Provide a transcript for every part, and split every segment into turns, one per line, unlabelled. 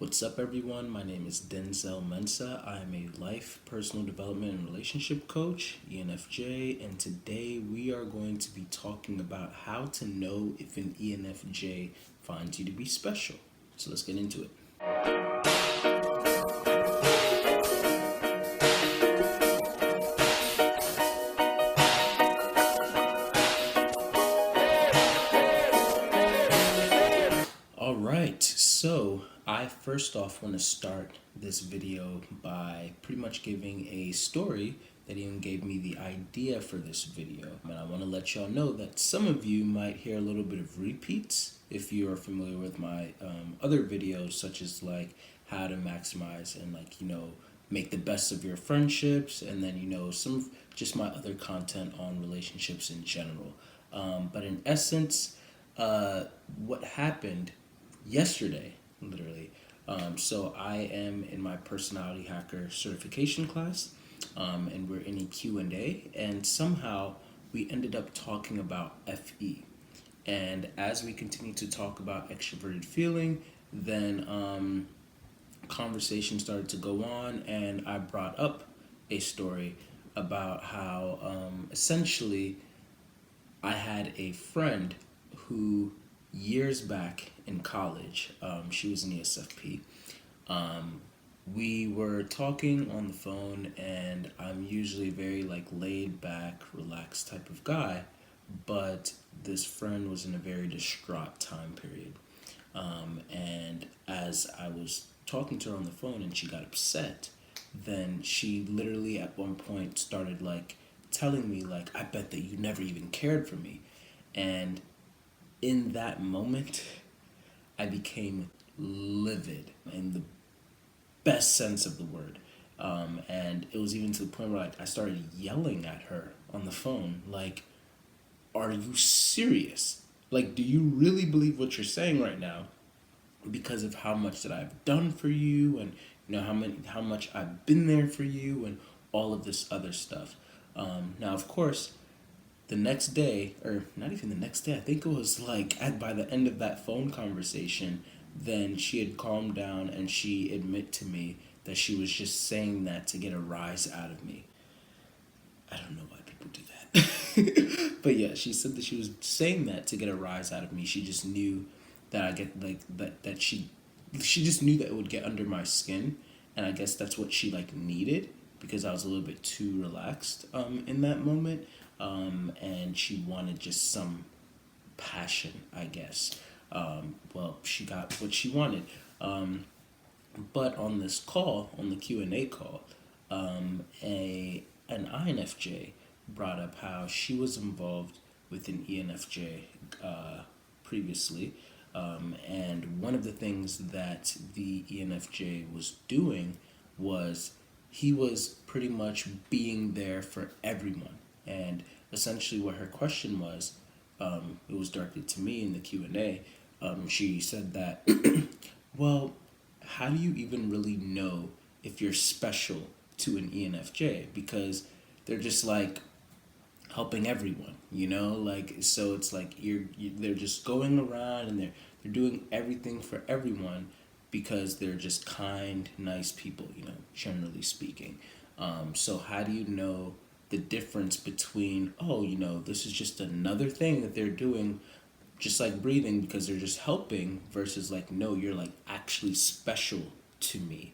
What's up, everyone? My name is Denzel Mensah. I am a life, personal development, and relationship coach, ENFJ, and today we are going to be talking about how to know if an ENFJ finds you to be special. So let's get into it. All right, so I first off want to start this video by pretty much giving a story that even gave me the idea for this video. And I want to let y'all know that some of you might hear a little bit of repeats if you are familiar with my other videos, such as like how to maximize and make the best of your friendships, and then some of just my other content on relationships in general. But in essence, what happened yesterday, literally. So I am in my personality hacker certification class, and we're in a Q&A, and somehow we ended up talking about FE. And as we continue to talk about extroverted feeling, then conversation started to go on, and I brought up a story about how essentially I had a friend who years back in college, she was an ESFP. We were talking on the phone, and I'm usually very like laid back, relaxed type of guy, but this friend was in a very distraught time period. And as I was talking to her on the phone and she got upset, then she literally at one point started like telling me like, I bet that you never even cared for me. And in that moment, I became livid in the best sense of the word. And it was even to the point where like I started yelling at her on the phone, like, are you serious? Like, do you really believe what you're saying right now? Because of how much that I've done for you, and how much I've been there for you, and all of this other stuff. Now, of course, the next day, or not even the next day, I think it was like by the end of that phone conversation, then she had calmed down and she admitted to me that she was just saying that to get a rise out of me. I don't know why people do that. But yeah, she said that she was saying that to get a rise out of me. She just knew that I get like that she just knew that it would get under my skin, and I guess that's what she like needed, because I was a little bit too relaxed in that moment. And she wanted just some passion, I guess. Well, she got what she wanted. But on this call, on the Q&A call, an INFJ brought up how she was involved with an ENFJ previously. And one of the things that the ENFJ was doing was he was pretty much being there for everyone. And essentially what her question was, it was directed to me in the Q&A. She said that, well, how do you even really know if you're special to an ENFJ? Because they're just like helping everyone, like, so it's like they're just going around, and they're doing everything for everyone because they're just kind, nice people, generally speaking. So how do you know the difference between, oh, this is just another thing that they're doing, just like breathing, because they're just helping, versus like, no, you're like actually special to me.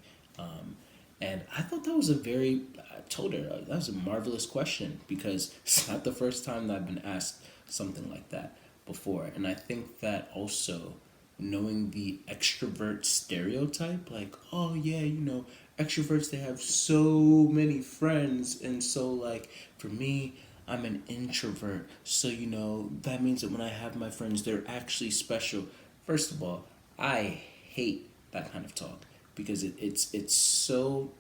And I thought that was I told her that was a marvelous question, because it's not the first time that I've been asked something like that before. And I think that also knowing the extrovert stereotype, like, oh yeah, extroverts, they have so many friends, and so like for me, I'm an introvert, so that means that when I have my friends, they're actually special. First of all, I hate that kind of talk, because it's so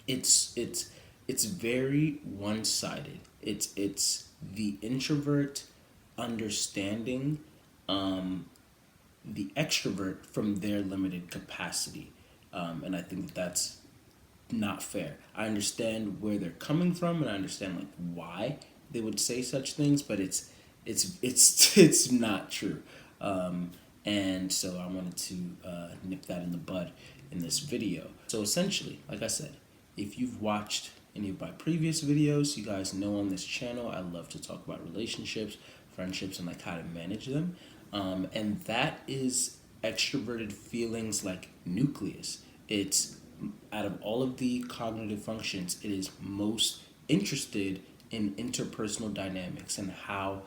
it's very one-sided. It's the introvert understanding the extrovert from their limited capacity. And I think that's not fair. I understand where they're coming from, and I understand like why they would say such things, but it's it's not true. And so I wanted to nip that in the bud in this video. So essentially, like I said, if you've watched any of my previous videos, you guys know on this channel I love to talk about relationships, friendships, and like how to manage them. And that is extroverted feelings like nucleus. It's out of all of the cognitive functions, it is most interested in interpersonal dynamics and how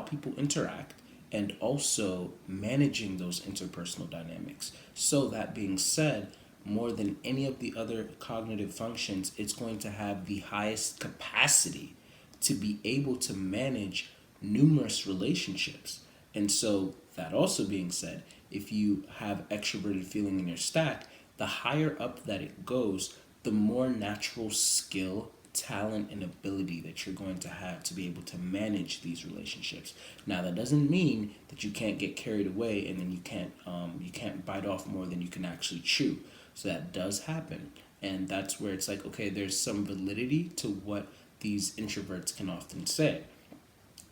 people interact, and also managing those interpersonal dynamics. So that being said, more than any of the other cognitive functions, it's going to have the highest capacity to be able to manage numerous relationships. And so, that also being said, if you have extroverted feeling in your stack, the higher up that it goes, the more natural skill, talent, and ability that you're going to have to be able to manage these relationships. Now, that doesn't mean that you can't get carried away and then you can't bite off more than you can actually chew. So that does happen, and that's where it's like, okay, there's some validity to what these introverts can often say,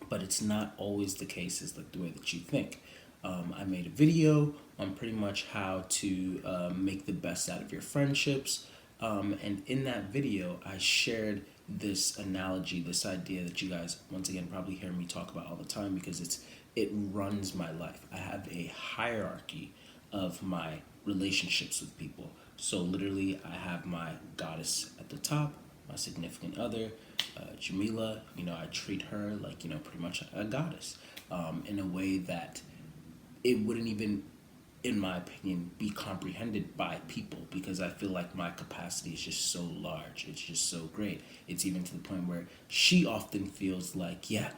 but it's not always the case as like the way that you think. I made a video on pretty much how to make the best out of your friendships. And in that video, I shared this analogy, this idea that you guys, once again, probably hear me talk about all the time because it runs my life. I have a hierarchy of my relationships with people. So literally, I have my goddess at the top, my significant other, Jamila. I treat her like, pretty much a goddess, in a way that it wouldn't even, in my opinion, be comprehended by people, because I feel like my capacity is just so large. It's just so great. It's even to the point where she often feels like, yeah,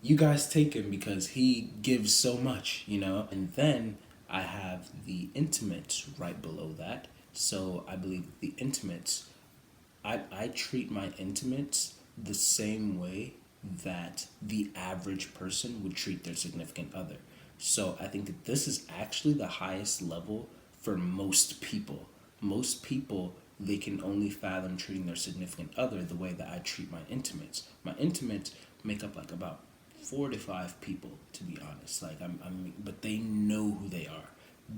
you guys take him because he gives so much. And then I have the intimates right below that. So I believe the intimates, I treat my intimates the same way that the average person would treat their significant other. So I think that this is actually the highest level for most people. Most people, they can only fathom treating their significant other the way that I treat my intimates. My intimates make up like about 4 to 5 people, to be honest. Like but they know who they are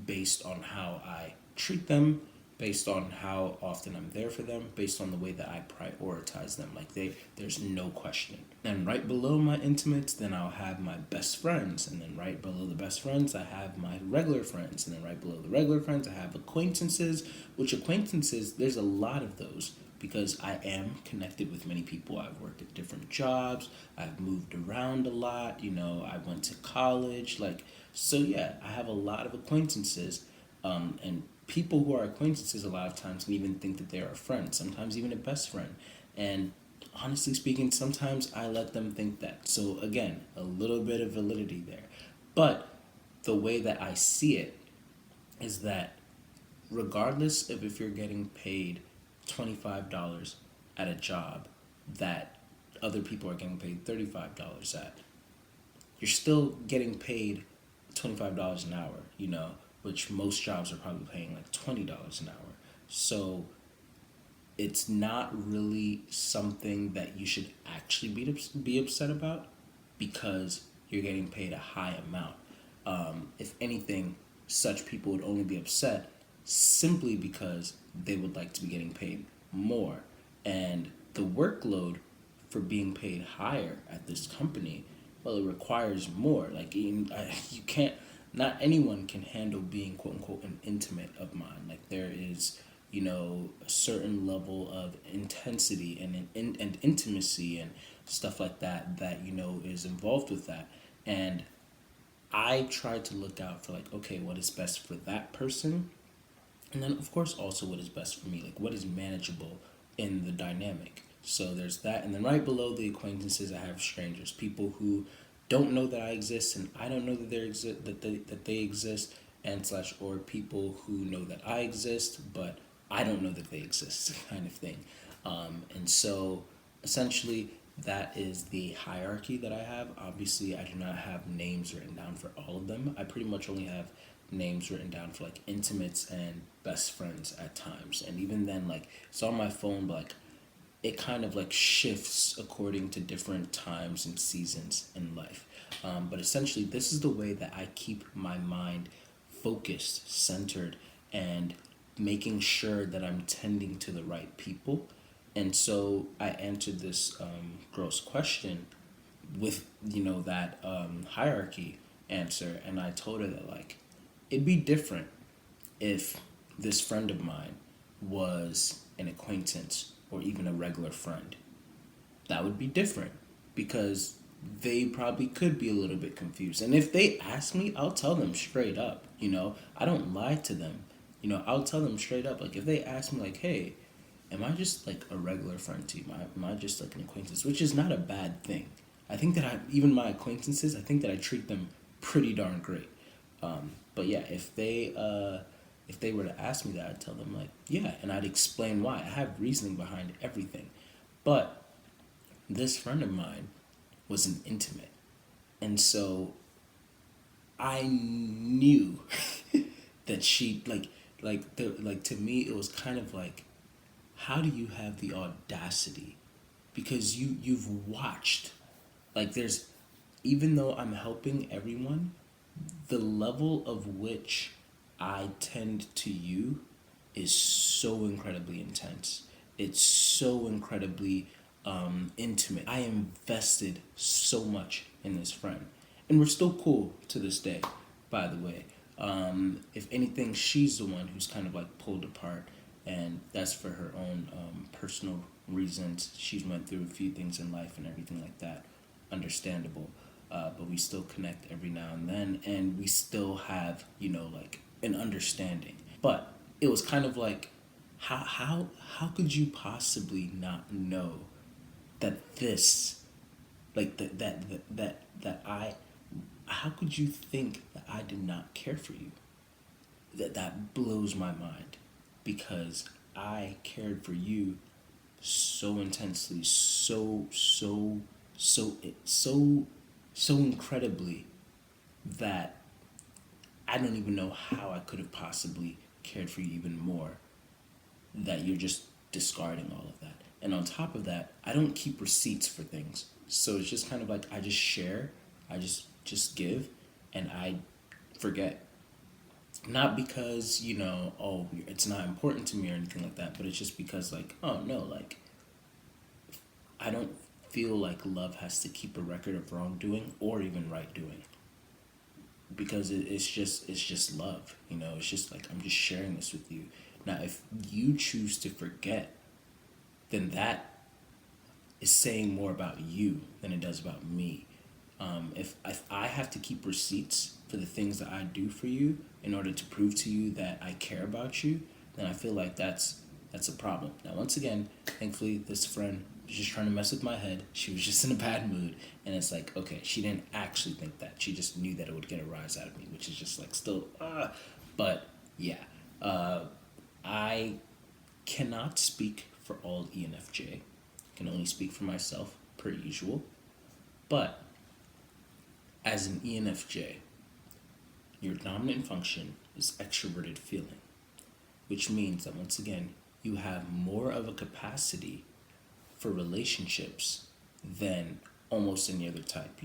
based on how I treat them, based on how often I'm there for them, based on the way that I prioritize them. Like there's no questioning. And right below my intimates, then I'll have my best friends, and then right below the best friends, I have my regular friends, and then right below the regular friends, I have acquaintances. Which acquaintances, there's a lot of those because I am connected with many people. I've worked at different jobs. I've moved around a lot. I went to college. So yeah, I have a lot of acquaintances, and people who are acquaintances a lot of times can even think that they're a friend, sometimes even a best friend. And honestly speaking, sometimes I let them think that. So again, a little bit of validity there. But the way that I see it is that regardless of if you're getting paid $25 at a job that other people are getting paid $35 at, you're still getting paid $25 an hour, which most jobs are probably paying like $20 an hour. So it's not really something that you should actually be upset about because you're getting paid a high amount. If anything, such people would only be upset simply because they would like to be getting paid more. And the workload for being paid higher at this company, well, it requires more. Like, you can't, not anyone can handle being quote unquote an intimate of mine. Like, there is, a certain level of intensity and intimacy and stuff like that is involved with that. And I try to look out for, like, okay, what is best for that person? And then, of course, also what is best for me, like what is manageable in the dynamic. So there's that. And then right below the acquaintances, I have strangers, people who don't know that I exist and I don't know that they exist, and slash, or people who know that I exist, but I don't know that they exist, kind of thing. And so essentially, that is the hierarchy that I have. Obviously, I do not have names written down for all of them. I pretty much only have names written down for like intimates and best friends at times. And even then, like, it's on my phone, but like it kind of like shifts according to different times and seasons in life. But essentially, this is the way that I keep my mind focused, centered, and making sure that I'm tending to the right people. And so I answered this girl's question with, that hierarchy answer. And I told her that, like, it'd be different if this friend of mine was an acquaintance or even a regular friend. That would be different because they probably could be a little bit confused. And if they ask me, I'll tell them straight up. I don't lie to them. I'll tell them straight up. Like, if they ask me, like, hey, am I just like a regular friend to you? Am I just like an acquaintance? Which is not a bad thing. I think that even my acquaintances, I think that I treat them pretty darn great. But yeah, if they were to ask me that, I'd tell them, like, yeah, and I'd explain why. I have reasoning behind everything. But this friend of mine was an intimate. And so I knew that she like to me it was kind of like, how do you have the audacity? Because you've watched, like, there's, even though I'm helping everyone, the level of which I tend to you is so incredibly intense. It's so incredibly intimate. I invested so much in this friend. And we're still cool to this day, by the way. If anything, she's the one who's kind of like pulled apart, and that's for her own personal reasons. She's went through a few things in life and everything like that. Understandable. But we still connect every now and then, and we still have, like, an understanding. But it was kind of like, how could you possibly not know that this, like, that I, how could you think that I did not care for you? That blows my mind, because I cared for you so intensely, so incredibly, that I don't even know how I could have possibly cared for you even more, that you're just discarding all of that. And on top of that, I don't keep receipts for things. So it's just kind of like, I just share, I just give, and I forget. Not because, oh, it's not important to me or anything like that, but it's just because, like, oh no, like, I don't feel like love has to keep a record of wrongdoing or even right doing, because it's just love. It's just like, I'm just sharing this with you. Now, if you choose to forget, then that is saying more about you than it does about me. If I have to keep receipts for the things that I do for you in order to prove to you that I care about you, then I feel like that's a problem. Now, once again, thankfully, this friend was just trying to mess with my head. She was just in a bad mood, and it's like, okay, she didn't actually think that. She just knew that it would get a rise out of me, which is just like still, but yeah, I cannot speak for all ENFJ. I can only speak for myself, per usual. But as an ENFJ, your dominant function is extroverted feeling, which means that, once again, you have more of a capacity for relationships than almost any other type,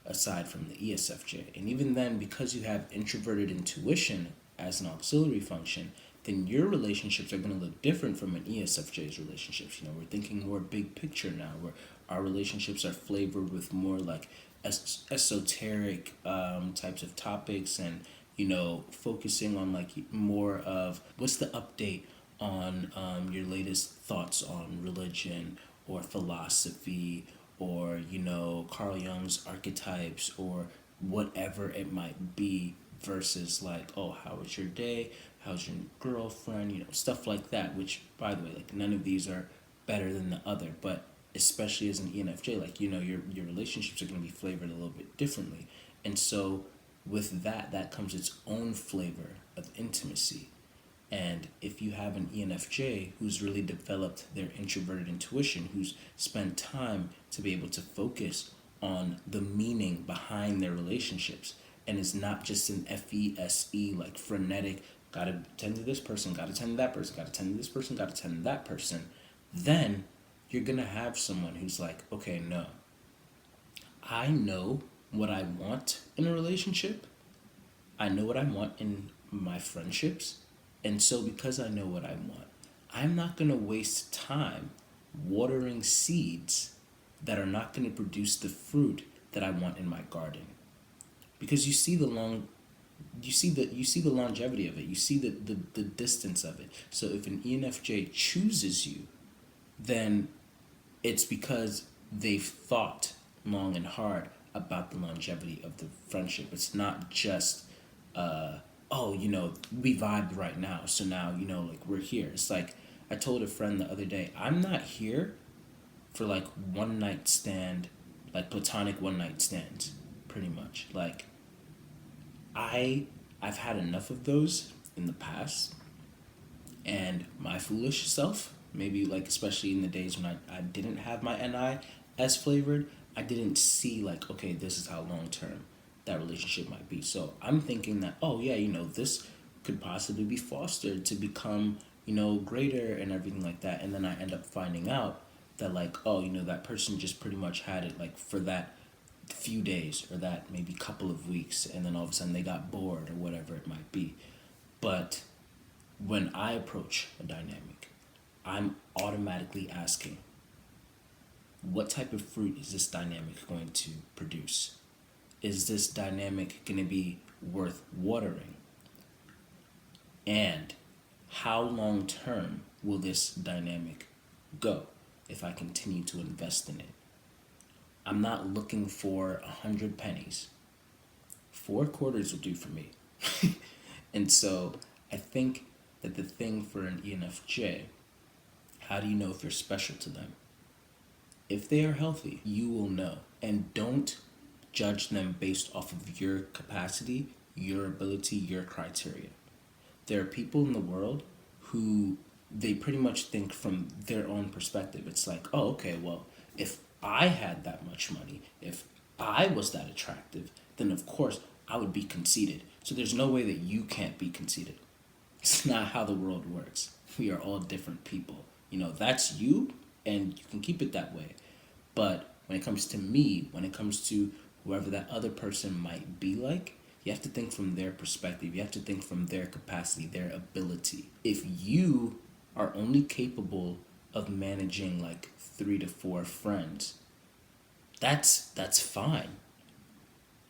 aside from the ESFJ. And even then, because you have introverted intuition as an auxiliary function, then your relationships are going to look different from an ESFJ's relationships. We're thinking more big picture now, where our relationships are flavored with more like esoteric types of topics, and focusing on like more of what's the update on your latest thoughts on religion or philosophy, or Carl Jung's archetypes, or whatever it might be, versus like, oh, how was your day, how's your girlfriend, stuff like that. Which, by the way, like, none of these are better than the other, but especially as an ENFJ, like, your relationships are going to be flavored a little bit differently. And so with that comes its own flavor of intimacy. And if you have an ENFJ who's really developed their introverted intuition, who's spent time to be able to focus on the meaning behind their relationships, and is not just an FESE, like frenetic, gotta tend to this person, gotta tend to that person, gotta tend to this person, gotta tend to that person, then you're gonna have someone who's like, okay, no, I know what I want in a relationship. I know what I want in my friendships. And so, because I know what I want, I'm not going to waste time watering seeds that are not going to produce the fruit that I want in my garden. Because you see the longevity of it. You see the distance of it. So if an ENFJ chooses you, then it's because they've thought long and hard about the longevity of the friendship. It's not just, oh, we vibed right now, so now, like we're here. It's like I told a friend the other day, I'm not here for like one night stand, like platonic one night stands, pretty much. Like I've had enough of those in the past, and my foolish self, maybe like especially in the days when I didn't have my NI as flavored, I didn't see like, okay, this is how long term that relationship might be. So I'm thinking that, oh yeah, this could possibly be fostered to become, greater and everything like that. And then I end up finding out that like, oh, that person just pretty much had it like for that few days or that maybe couple of weeks, and then all of a sudden they got bored or whatever it might be. But when I approach a dynamic, I'm automatically asking, what type of fruit is this dynamic going to produce? Is this dynamic going to be worth watering? And how long term will this dynamic go if I continue to invest in it? I'm not looking for 100 pennies. 4 quarters will do for me. And so I think that the thing for an ENFJ, how do you know if you're special to them? If they are healthy, you will know. And don't judge them based off of your capacity, your ability, your criteria. There are people in the world who they pretty much think from their own perspective. It's like, oh, okay, well, if I had that much money, if I was that attractive, then of course I would be conceited. So there's no way that you can't be conceited. It's not how the world works. We are all different people. That's you, and you can keep it that way. But when it comes to me, when it comes to whoever that other person might be like, you have to think from their perspective. You have to think from their capacity, their ability. If you are only capable of managing like 3 to 4 friends, that's fine.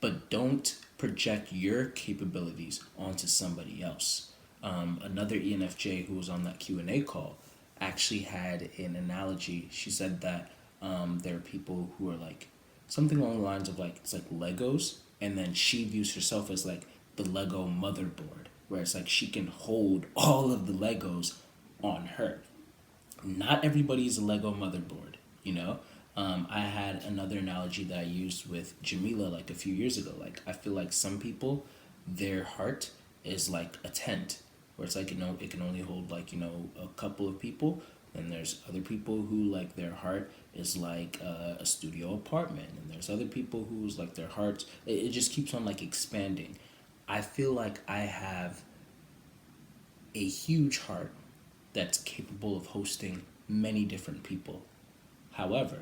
But don't project your capabilities onto somebody else. Another ENFJ who was on that Q&A call actually had an analogy. She said that there are people who are like something along the lines of like, it's like Legos, and then she views herself as like the Lego motherboard, where it's like she can hold all of the Legos on her. Not everybody is a Lego motherboard, you know? I had another analogy that I used with Jamila like a few years ago. Like, I feel like some people, their heart is like a tent, where it's like, it can only hold like, a couple of people. And there's other people who like their heart is like a studio apartment. And there's other people who's like their heart, it just keeps on like expanding. I feel like I have a huge heart that's capable of hosting many different people. However,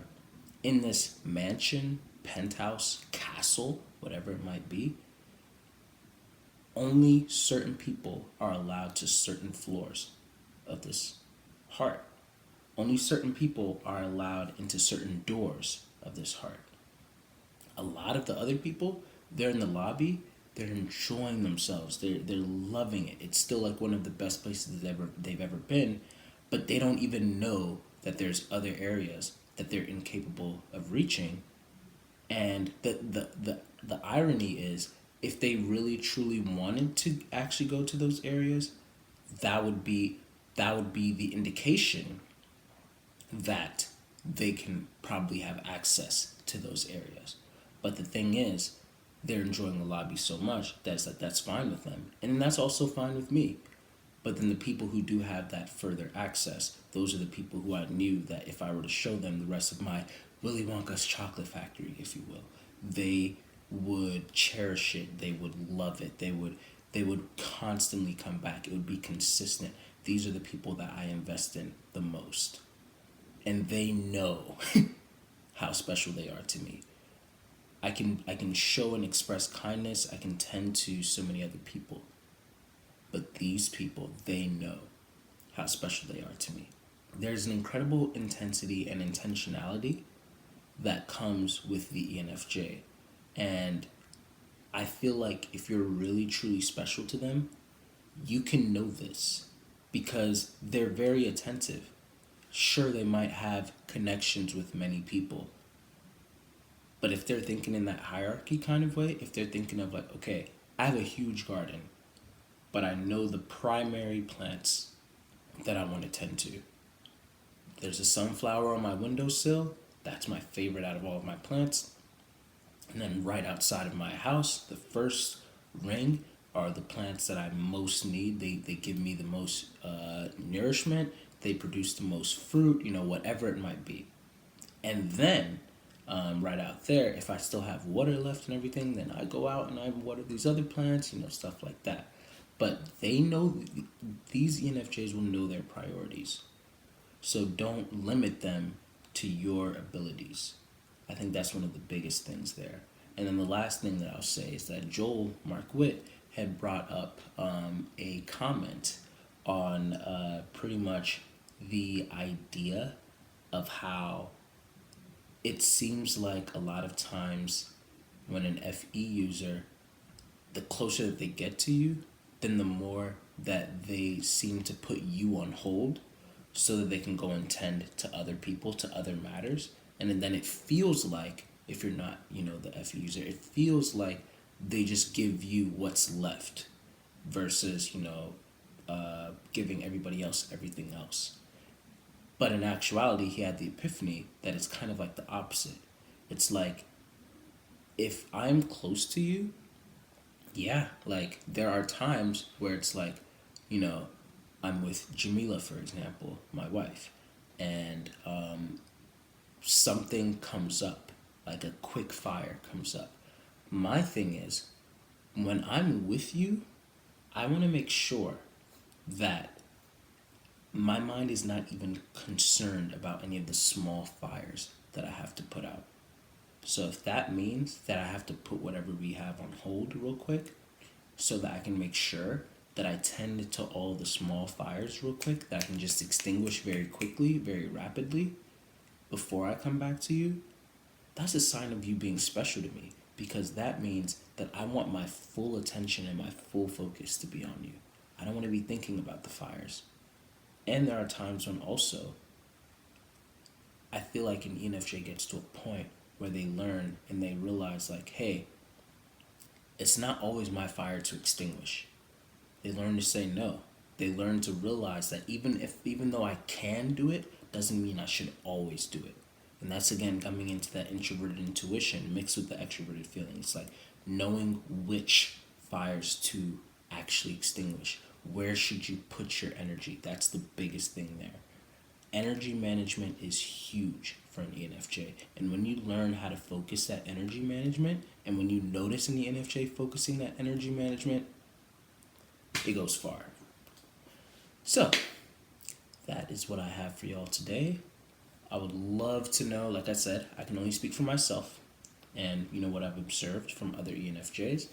in this mansion, penthouse, castle, whatever it might be, only certain people are allowed to certain floors of this heart. Only certain people are allowed into certain doors of this heart. A lot of the other people, they're in the lobby, they're enjoying themselves. They're loving it. It's still like one of the best places they've ever been, but they don't even know that there's other areas that they're incapable of reaching. And the irony is, if they really truly wanted to actually go to those areas, that would be the indication that they can probably have access to those areas. But the thing is, they're enjoying the lobby so much that's fine with them, and that's also fine with me. But then the people who do have that further access, those are the people who I knew that if I were to show them the rest of my Willy Wonka's chocolate factory, if you will, they would cherish it. They would love it. They would constantly come back. It would be consistent. These are the people that I invest in the most. and they know how special they are to me. I can show and express kindness. I can tend to so many other people. But these people, they know how special they are to me. There's an incredible intensity and intentionality that comes with the ENFJ. And I feel like if you're really truly special to them, you can know this because they're very attentive. Sure, they might have connections with many people, but if they're thinking in that hierarchy kind of way, if they're thinking of like, okay, I have a huge garden, but I know the primary plants that I want to tend to. There's a sunflower on my windowsill. That's my favorite out of all of my plants. And then right outside of my house, the first ring are the plants that I most need. They give me the most nourishment. They produce the most fruit, whatever it might be. And then right out there, if I still have water left and everything, then I go out and I water these other plants, stuff like that. But they know, these ENFJs will know their priorities. So don't limit them to your abilities. I think that's one of the biggest things there. And then the last thing that I'll say is that Joel Markwitt had brought up a comment on pretty much the idea of how it seems like a lot of times when an FE user, the closer that they get to you, then the more that they seem to put you on hold so that they can go and tend to other people, to other matters. And then it feels like, if you're not, the FE user, it feels like they just give you what's left versus, giving everybody else everything else. But in actuality, he had the epiphany that it's kind of like the opposite. It's like, if I'm close to you, yeah, like there are times where it's like, I'm with Jamila, for example, my wife, and something comes up, like a quick fire comes up. My thing is, when I'm with you, I want to make sure that my mind is not even concerned about any of the small fires that I have to put out. So if that means that I have to put whatever we have on hold real quick so that I can make sure that I tend to all the small fires real quick, that I can just extinguish very quickly, very rapidly before I come back to you, that's a sign of you being special to me, because that means that I want my full attention and my full focus to be on you. I don't want to be thinking about the fires. And there are times when also I feel like an ENFJ gets to a point where they learn and they realize like, hey, it's not always my fire to extinguish. They learn to say no. They learn to realize that even though I can do it, doesn't mean I should always do it. And that's again coming into that introverted intuition mixed with the extroverted feelings, like knowing which fires to actually extinguish. Where should you put your energy? That's the biggest thing there. Energy management is huge for an ENFJ. And when you learn how to focus that energy management, and when you notice an ENFJ focusing that energy management, it goes far. So, that is what I have for y'all today. I would love to know, like I said, I can only speak for myself and what I've observed from other ENFJs,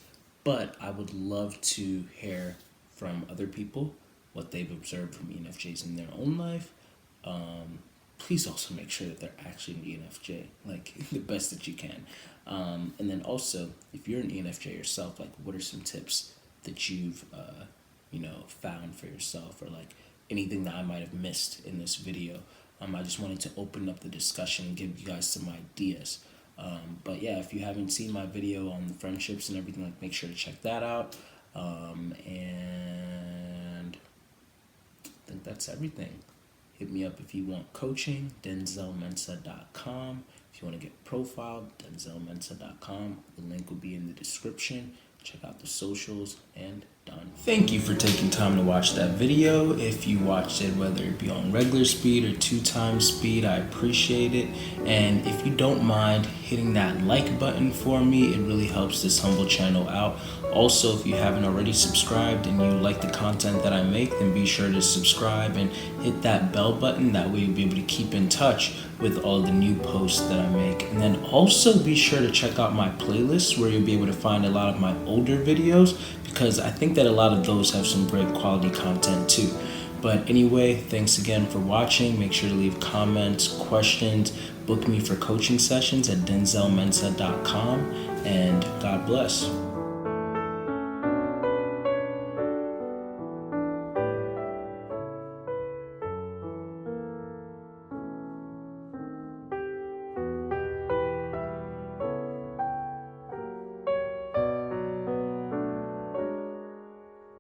but I would love to hear from other people what they've observed from ENFJs in their own life. Please also make sure that they're actually an ENFJ, like the best that you can. And then also, if you're an ENFJ yourself, like what are some tips that you've found for yourself, or like anything that I might have missed in this video. I just wanted to open up the discussion and give you guys some ideas. But yeah, if you haven't seen my video on the friendships and everything, like make sure to check that out. And I think that's everything. Hit me up if you want coaching, denzelmensah.com. If you want to get profiled, denzelmensah.com. The link will be in the description. Check out the socials, and Thank you for taking time to watch that video. If you watched it, whether it be on regular speed or 2x speed, I appreciate it. And if you don't mind hitting that like button for me, it really helps this humble channel out. Also, if you haven't already subscribed and you like the content that I make, then be sure to subscribe and hit that bell button. That way you'll be able to keep in touch with all the new posts that I make. And then also be sure to check out my playlist where you'll be able to find a lot of my older videos, because I think that a lot of those have some great quality content too. But anyway, thanks again for watching. Make sure to leave comments, questions, book me for coaching sessions at denzelmensah.com, and God bless.